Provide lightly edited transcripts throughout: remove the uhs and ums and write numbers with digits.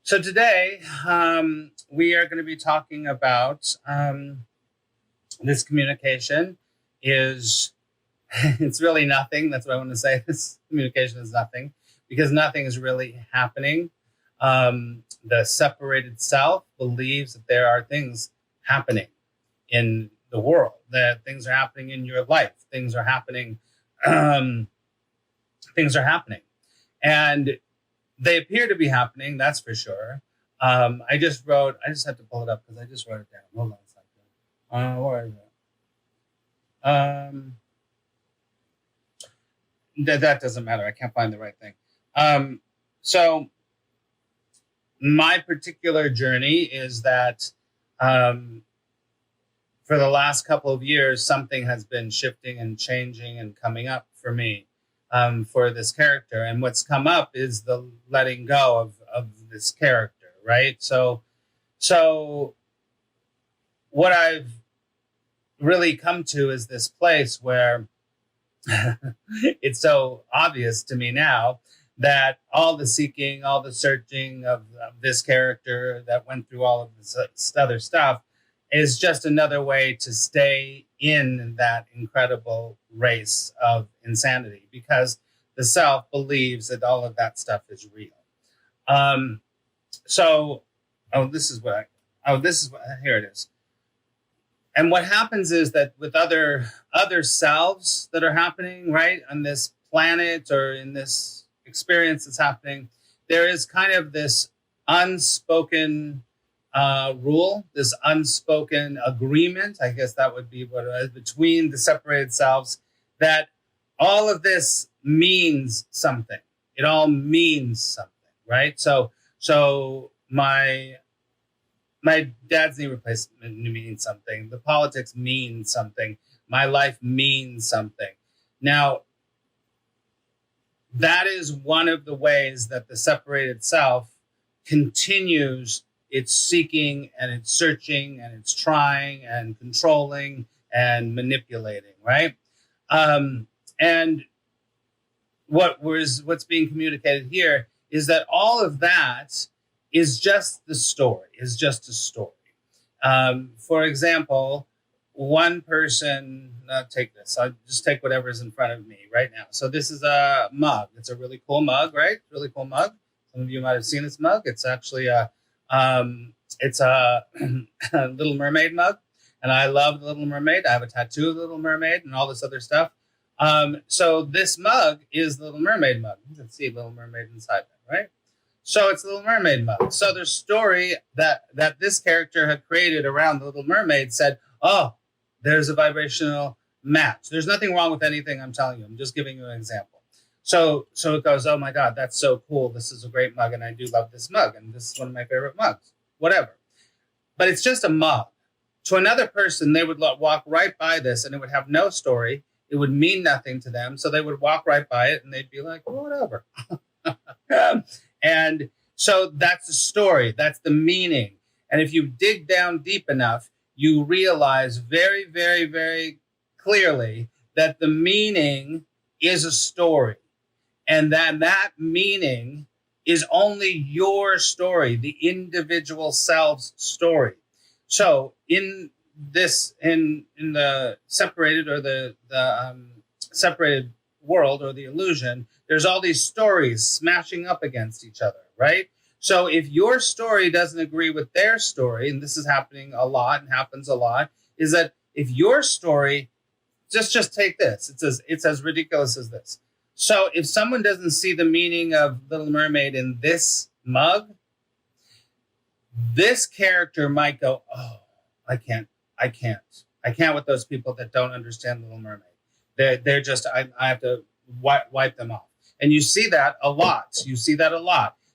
So today we are going to be talking about this communication is, it's really nothing. That's what I want to say. This communication is nothing because nothing is really happening. The separated self believes that there are things happening in the world, that things are happening in your life. Things are happening. Things are happening. And they appear to be happening, that's for sure. I just had to pull it up because I just wrote it down. Hold on a second. Where is it? That doesn't matter. I can't find the right thing. So my particular journey is that for the last couple of years, something has been shifting and changing and coming up for me. For this character, and what's come up is the letting go of this character, right? So what I've really come to is this place where it's so obvious to me now that all the seeking, all the searching of this character that went through all of this other stuff is just another way to stay in that incredible race of insanity because the self believes that all of that stuff is real. Here it is. And what happens is that with other selves that are happening, right, on this planet or in this experience that's happening, there is kind of this unspoken rule, this unspoken agreement, I guess that would be what it is, between the separated selves, that all of this means something. It all means something, right? So my dad's knee replacement means something. The politics means something. My life means something. Now, that is one of the ways that the separated self continues it's seeking and it's searching and it's trying and controlling and manipulating, right? And what's being communicated here is that all of that is just the story, is just a story. For example, one person, take this. I'll just take whatever's in front of me right now. So this is a mug. It's a really cool mug, right? Really cool mug. Some of you might have seen this mug. It's actually it's a Little Mermaid mug, and I love the Little Mermaid. I have a tattoo of the Little Mermaid and all this other stuff. So this mug is the Little Mermaid mug. You can see Little Mermaid inside there, right? So it's the Little Mermaid mug. So the story that this character had created around the Little Mermaid said, oh, there's a vibrational match. There's nothing wrong with anything I'm telling you. I'm just giving you an example. So it goes, oh my God, that's so cool. This is a great mug, and I do love this mug, and this is one of my favorite mugs, whatever. But it's just a mug. To another person, they would walk right by this, and it would have no story. It would mean nothing to them, so they would walk right by it, and they'd be like, well, whatever. And so that's the story. That's the meaning. And if you dig down deep enough, you realize very, very, very clearly that the meaning is a story. And that meaning is only your story, the individual self's story. So in the separated or the separated world or the illusion, there's all these stories smashing up against each other, right? So if your story doesn't agree with their story, and this is happening a lot and happens a lot, is that if your story, just take this, it's as ridiculous as this. So if someone doesn't see the meaning of Little Mermaid in this mug, this character might go, oh, I can't with those people that don't understand Little Mermaid. They're just, I have to wipe them off. And you see that a lot.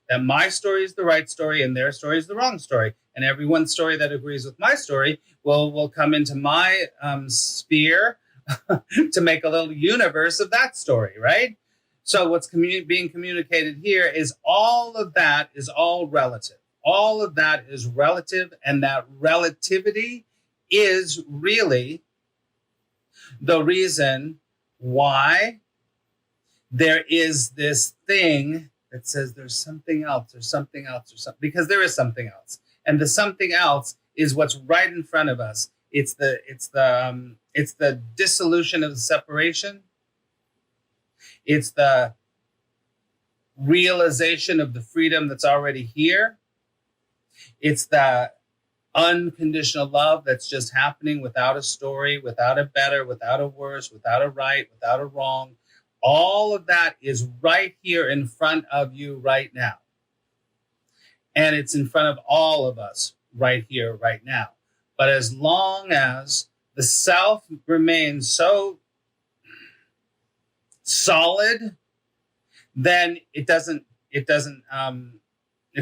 That my story is the right story and their story is the wrong story. And everyone's story that agrees with my story will come into my sphere to make a little universe of that story, right? So what's being communicated here is all of that is all relative. All of that is relative, and that relativity is really the reason why there is this thing that says there's something else, there's something else, there's something, because there is something else. And the something else is what's right in front of us. It's the dissolution of the separation. It's the realization of the freedom that's already here. It's the unconditional love that's just happening without a story, without a better, without a worse, without a right, without a wrong. All of that is right here in front of you right now. And it's in front of all of us right here, right now. But as long as the self remains so solid, then it's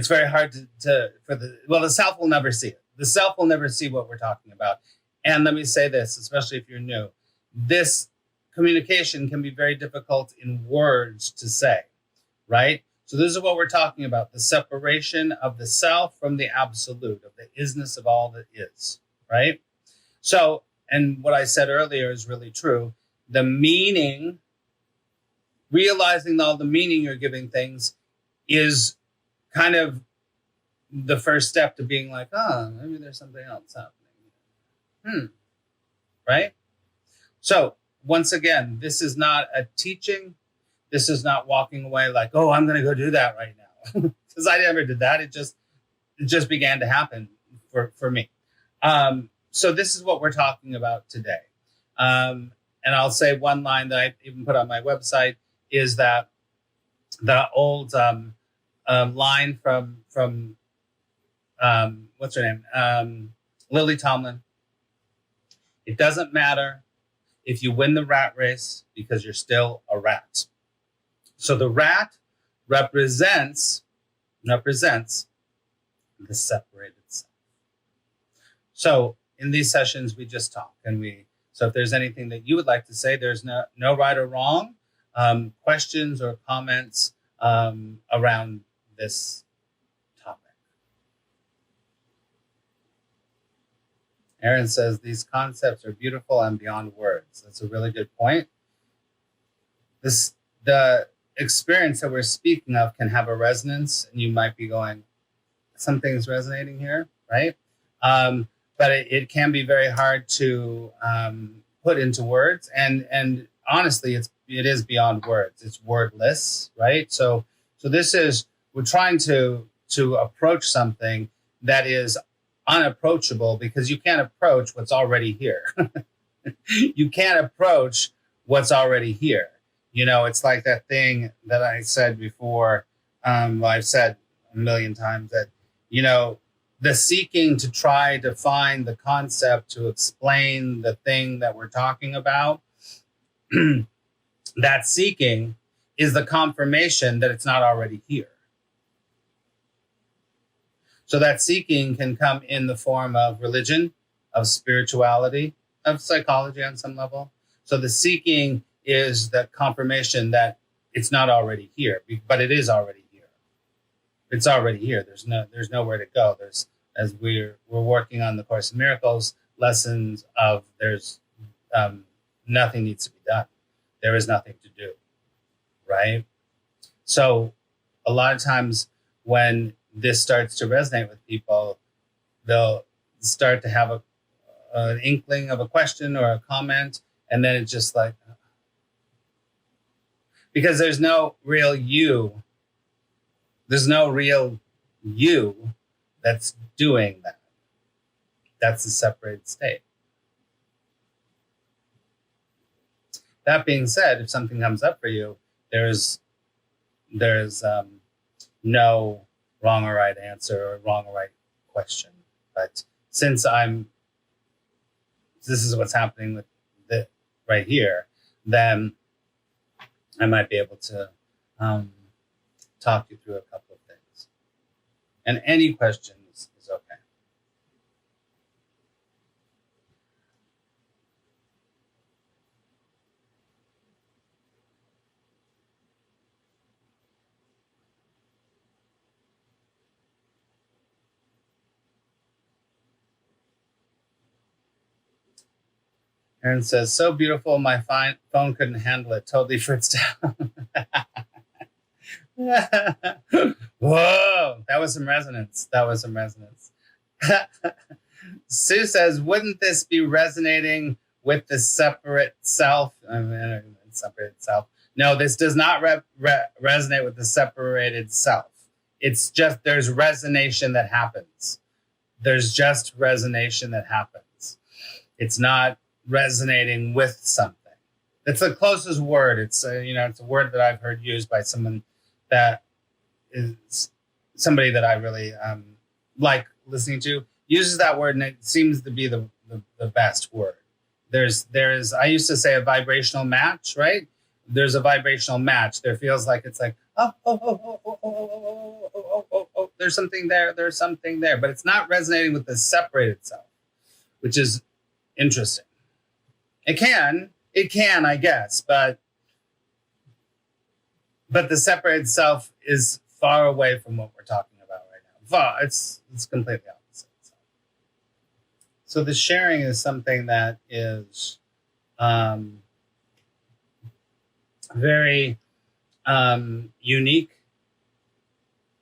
very hard the self will never see it. The self will never see what we're talking about. And let me say this, especially if you're new, this communication can be very difficult in words to say, right? So this is what we're talking about, the separation of the self from the absolute, of the isness of all that is, right? So, and what I said earlier is really true. The meaning, realizing all the meaning you're giving things is kind of the first step to being like, maybe there's something else happening. Right? So once again, this is not a teaching. This is not walking away like, I'm going to go do that right now. Because I never did that. It just began to happen for me. So this is what we're talking about today. And I'll say one line that I even put on my website is that the old line from what's her name? Lily Tomlin. It doesn't matter if you win the rat race because you're still a rat. So the rat represents the separated self. So in these sessions, we just talk so if there's anything that you would like to say, there's no right or wrong, questions or comments around this topic. Aaron says, these concepts are beautiful and beyond words. That's a really good point. The experience that we're speaking of can have a resonance, and you might be going, something's resonating here, right? But it can be very hard to put into words. And honestly, it is beyond words. It's wordless, right? So we're trying to approach something that is unapproachable because you can't approach what's already here. You can't approach what's already here. It's like that thing that I said before. I've said a million times that, the seeking to try to find the concept to explain the thing that we're talking about, that seeking is the confirmation that it's not already here. So that seeking can come in the form of religion, of spirituality, of psychology on some level. So the seeking is the confirmation that it's not already here, but it is already here. It's already here. There's nowhere to go. As we're working on the Course in Miracles lessons of there's nothing needs to be done. There is nothing to do, right? So a lot of times when this starts to resonate with people, they'll start to have an inkling of a question or a comment, and then it's just like, because there's no real you. There's no real you that's doing that. That's the separated state. That being said, if something comes up for you, there's no wrong or right answer or wrong or right question. But since this is what's happening with it right here, then I might be able to talk you through a couple of things. And any questions is okay. Aaron says, so beautiful, my phone couldn't handle it. Totally fritzed out. Whoa, that was some resonance. That was some resonance. Sue says, wouldn't this be resonating with the separate self? I mean, separate self. No, this does not resonate with the separated self. It's just, there's resonation that happens. There's just resonation that happens. It's not resonating with something. It's the closest word. It's it's a word that I've heard used by someone that is somebody that I really like listening to. Uses that word, and it seems to be the best word. There's I used to say a vibrational match, right? There's a vibrational match. There feels like it's like there's something there. There's something there, but it's not resonating with the separated self, which is interesting. It can, I guess, but the separated self is far away from what we're talking about right now. Far, it's completely opposite. So the sharing is something that is very unique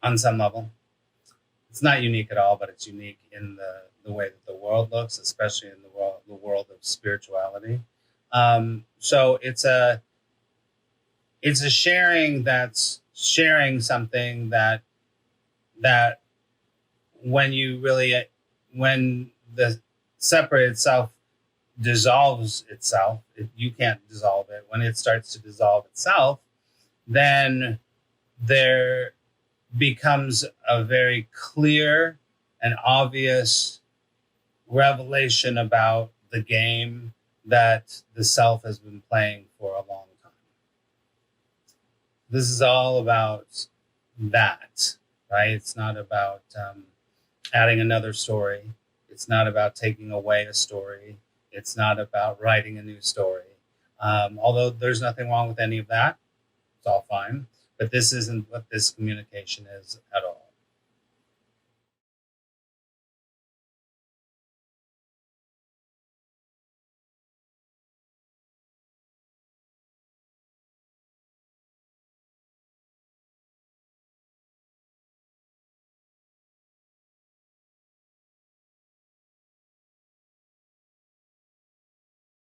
on some level. It's not unique at all, but it's unique in the way that the world looks, especially in the world of spirituality. So it's a sharing that's sharing something that when the separated self dissolves itself, you can't dissolve it. When it starts to dissolve itself, then there becomes a very clear and obvious revelation about the game that the self has been playing for a long time. This is all about that, right? It's not about adding another story. It's not about taking away a story. It's not about writing a new story. Although there's nothing wrong with any of that. It's all fine. But this isn't what this communication is at all.